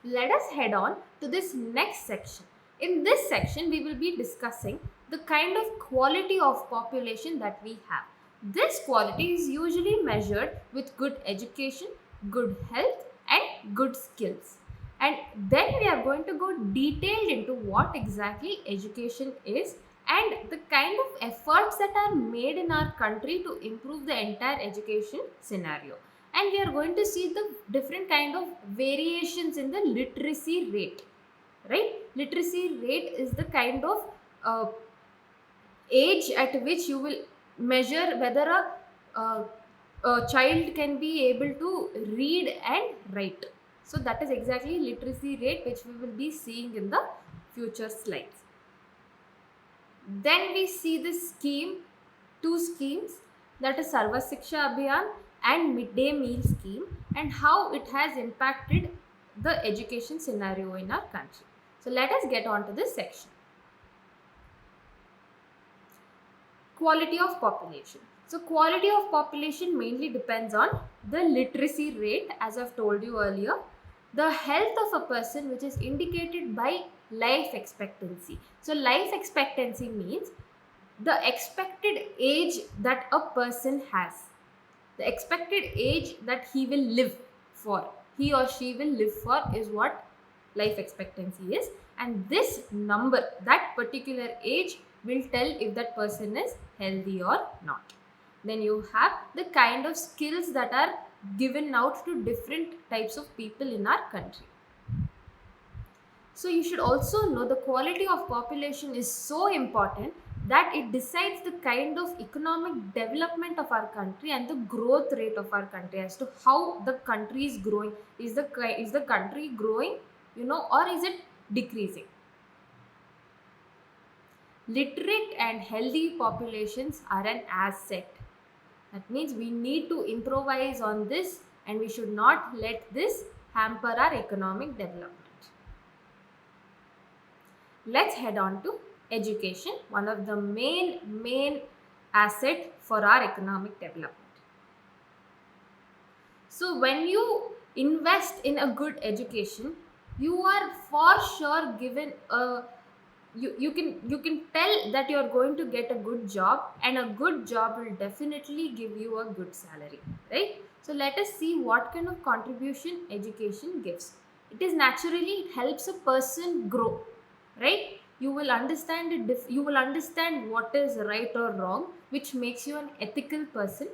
Let us head on to this next section. In this section, we will be discussing the kind of quality of population that we have. This quality is usually measured with good education, good health, and good skills. And then we are going to go detailed into what exactly education is and the kind of efforts that are made in our country to improve the entire education scenario. And we are going to see the different kind of variations in the literacy rate, right? Literacy rate is the kind of uh, age at which you will measure whether uh, a child can be able to read and write. So that is exactly literacy rate, which we will be seeing in the future slides. Then we see the scheme, two schemes, that is Sarva Shiksha Abhiyan and Midday Meal Scheme, and how it has impacted the education scenario in our country. So let us get on to this section. Quality of population. So quality of population mainly depends on the literacy rate, as I've told you earlier, the health of a person, which is indicated by life expectancy. So life expectancy means the expected age that a person has, the expected age that he will live for, he or she will live for, is what life expectancy is. And this number, that particular age, will tell if that person is healthy or not. Then you have the kind of skills that are given out to different types of people in our country. So you should also know the quality of population is so important that it decides the kind of economic development of our country and the growth rate of our country, as to how the country is growing. Is the country growing, or is it decreasing? Literate and healthy populations are an asset. That means we need to improvise on this, and we should not let this hamper our economic development. Let's head on to education, one of the main asset for our economic development. So when you invest in a good education, you are for sure given a, you can tell that you are going to get a good job, and a good job will definitely give you a good salary, right? So let us see what kind of contribution education gives. It is naturally, it helps a person grow, right? You will understand it, you will understand what is right or wrong, which makes you an ethical person,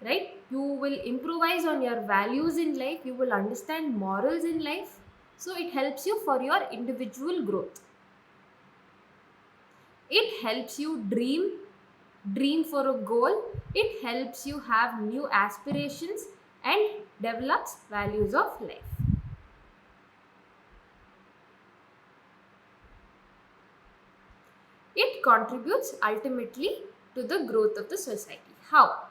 right? You will improvise on your values in life, you will understand morals in life. So it helps you for your individual growth. It helps you dream for a goal. It helps you have new aspirations and develops values of life. It contributes ultimately to the growth of the society. How?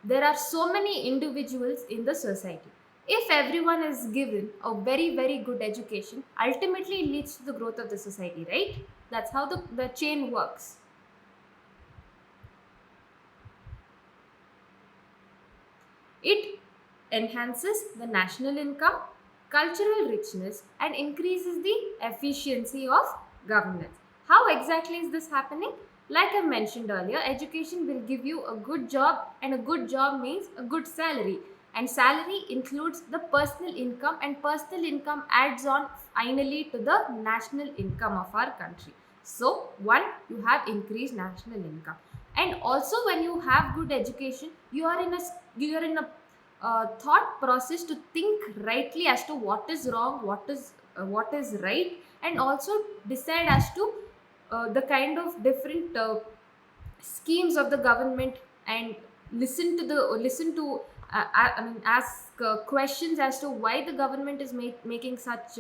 There are so many individuals in the society. If everyone is given a very, very good education, ultimately it leads to the growth of the society, right? That's how the chain works. It enhances the national income, cultural richness, and increases the efficiency of governance. How exactly is this happening? Like I mentioned earlier, education will give you a good job, and a good job means a good salary. And salary includes the personal income, and personal income adds on finally to the national income of our country. So, one, you have increased national income, and also when you have good education, you are in a thought process to think rightly as to what is wrong, what is right, and also decide as to the kind of different schemes of the government, and listen to I mean ask questions as to why the government is making such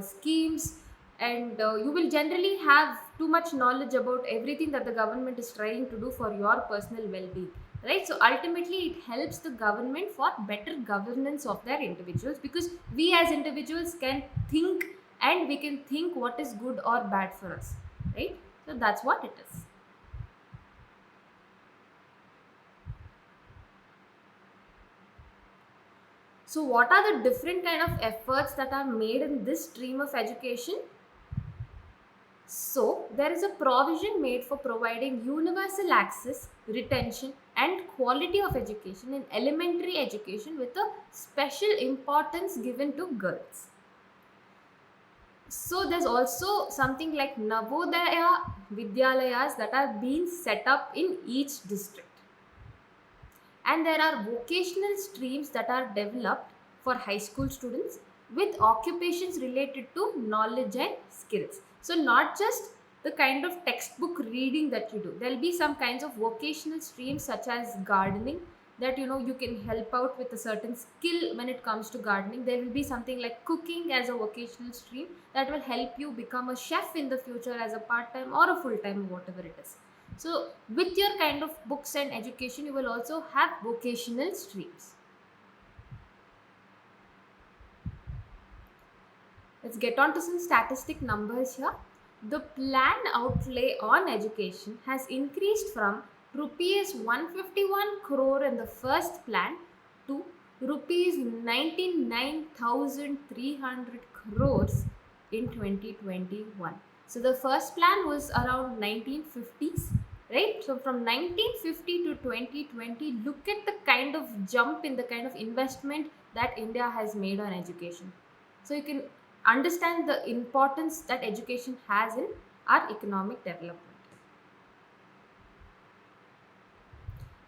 schemes. And you will generally have too much knowledge about everything that the government is trying to do for your personal well-being, right? So ultimately it helps the government for better governance of their individuals, because we as individuals can think, and we can think what is good or bad for us, right? So that's what it is. So what are the different kind of efforts that are made in this stream of education? So, there is a provision made for providing universal access, retention, and quality of education in elementary education with a special importance given to girls. So, there's also something like Navodaya Vidyalayas that are being set up in each district. And there are vocational streams that are developed for high school students with occupations related to knowledge and skills. So not just the kind of textbook reading that you do, there'll be some kinds of vocational streams such as gardening, that you can help out with a certain skill when it comes to gardening. There will be something like cooking as a vocational stream that will help you become a chef in the future as a part-time or a full-time, whatever it is. So, with your kind of books and education, you will also have vocational streams. Let's get on to some statistic numbers here. The planned outlay on education has increased from rupees 151 crore in the first plan to rupees 99,300 crores in 2021. So the first plan was around 1950s, right? So from 1950 to 2020, look at the kind of jump in the kind of investment that India has made on education. So you can understand the importance that education has in our economic development.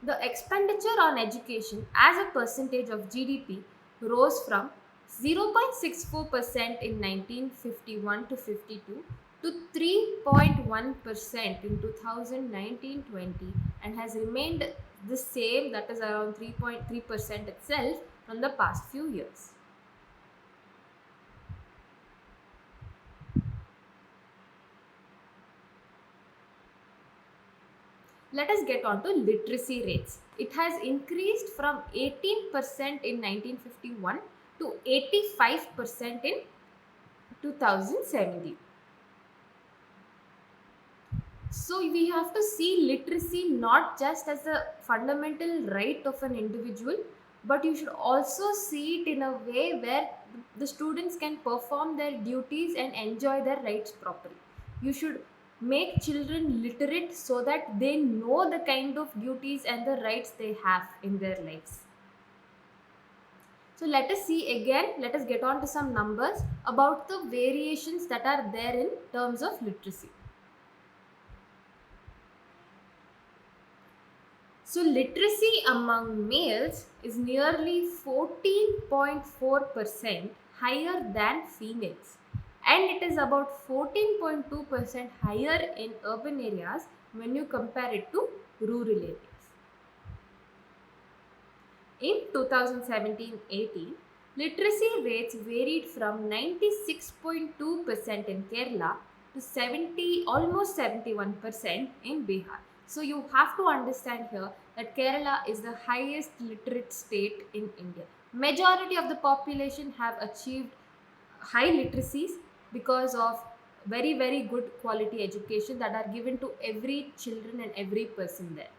The expenditure on education as a percentage of GDP rose from 0.64% in 1951 to 52 to 3.1% in 2019-20 and has remained the same, that is around 3.3% itself, from the past few years. Let us get on to literacy rates. It has increased from 18% in 1951 to 85% in 2017. So we have to see literacy not just as a fundamental right of an individual, but you should also see it in a way where the students can perform their duties and enjoy their rights properly. You should make children literate so that they know the kind of duties and the rights they have in their lives. So let us see again, let us get on to some numbers about the variations that are there in terms of literacy. So literacy among males is nearly 14.4% higher than females, and it is about 14.2% higher in urban areas when you compare it to rural areas. In 2017-18, literacy rates varied from 96.2% in Kerala to almost 71% in Bihar. So you have to understand here that Kerala is the highest literate state in India. Majority of the population have achieved high literacies because of very good quality education that are given to every children and every person there.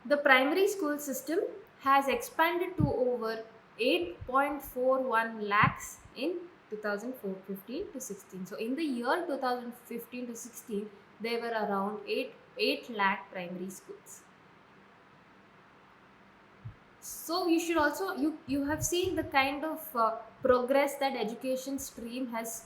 The primary school system has expanded to over 8.41 lakhs in 2015 to 16. So in the year 2015 to 16, there were around 8 lakh primary schools. So you should also, you have seen the kind of progress that education stream has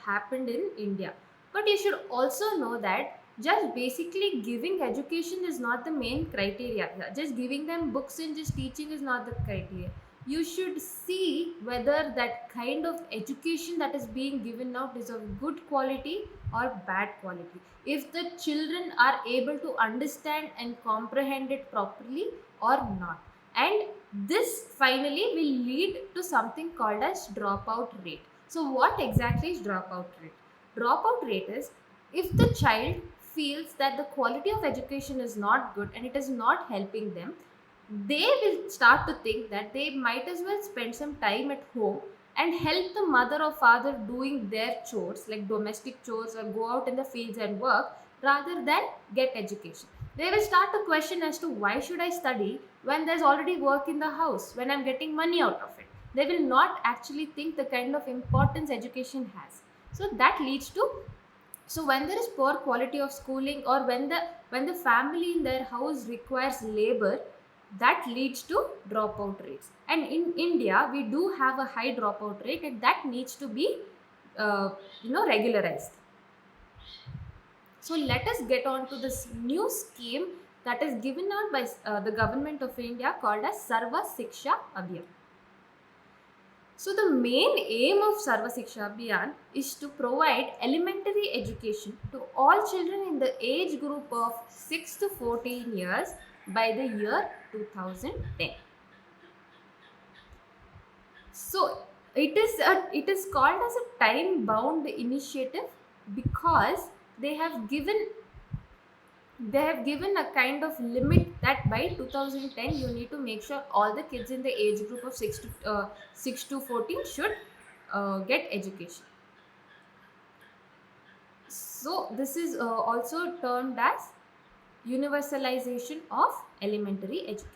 happened in India. But you should also know that just basically giving education is not the main criteria here. Just giving them books and just teaching is not the criteria. You should see whether that kind of education that is being given out is of good quality or bad quality. If the children are able to understand and comprehend it properly or not. And this finally will lead to something called as dropout rate. So what exactly is dropout rate? Dropout rate is if the child feels that the quality of education is not good and it is not helping them, they will start to think that they might as well spend some time at home and help the mother or father doing their chores like domestic chores or go out in the fields and work, rather than get education. They will start to question as to why should I study when there's already work in the house, when I'm getting money out of it. They will not actually think the kind of importance education has. So that leads to, so when there is poor quality of schooling, or when the family in their house requires labor, that leads to dropout rates. And in India we do have a high dropout rate, and that needs to be regularized. So let us get on to this new scheme that is given out by the government of India, called as Sarva Shiksha Abhiyan. So the main aim of Sarva Shiksha Abhiyan is to provide elementary education to all children in the age group of 6 to 14 years by the year 2010. So it is called as a time bound initiative because they have given a kind of limit that by 2010 you need to make sure all the kids in the age group of 6 to 14 should get education. So this is also termed as universalization of elementary education.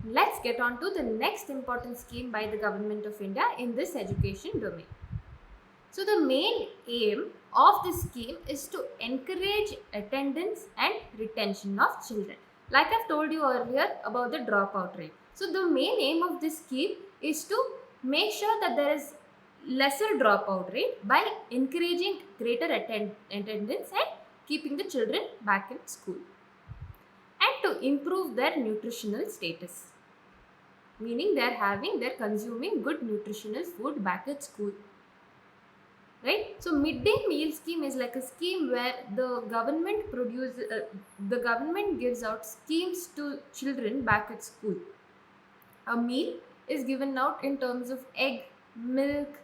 Let's get on to the next important scheme by the government of India in this education domain. So the main aim of this scheme is to encourage attendance and retention of children. Like I've told you earlier about the dropout rate. So the main aim of this scheme is to make sure that there is lesser dropout rate by encouraging greater attendance and keeping the children back in school, and to improve their nutritional status, meaning they're consuming good nutritional food back at school. Right? So midday meal scheme is like a scheme where the government gives out schemes to children back at school. A meal is given out in terms of egg, milk,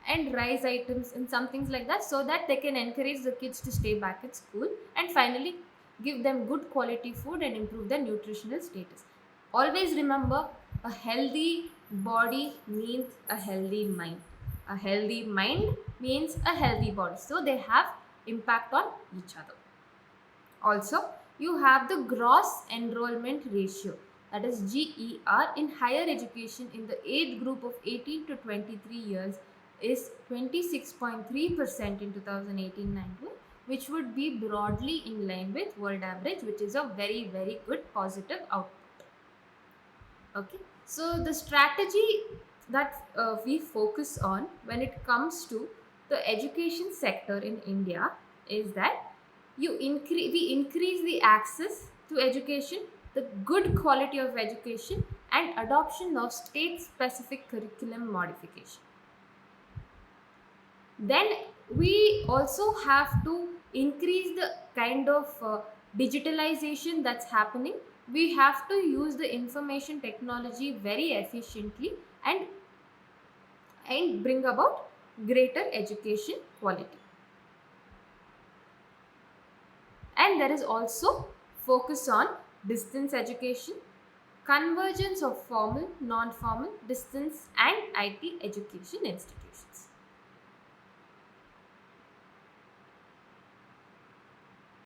and rice items and some things like that, so that they can encourage the kids to stay back at school, and finally give them good quality food and improve their nutritional status. Always remember, a healthy body means a healthy mind. A healthy mind means a healthy body. So they have impact on each other. Also, you have the gross enrollment ratio, that is GER, in higher education in the age group of 18 to 23 years is 26.3% in 2018-19, which would be broadly in line with world average, which is a very, very good positive output. Okay, so the strategy that we focus on when it comes to the education sector in India is that we increase the access to education, the good quality of education, and adoption of state specific curriculum modification. Then we also have to increase the kind of digitalization that's happening. We have to use the information technology very efficiently, and bring about greater education quality. And there is also focus on distance education, convergence of formal, non-formal, distance and IT education institutions.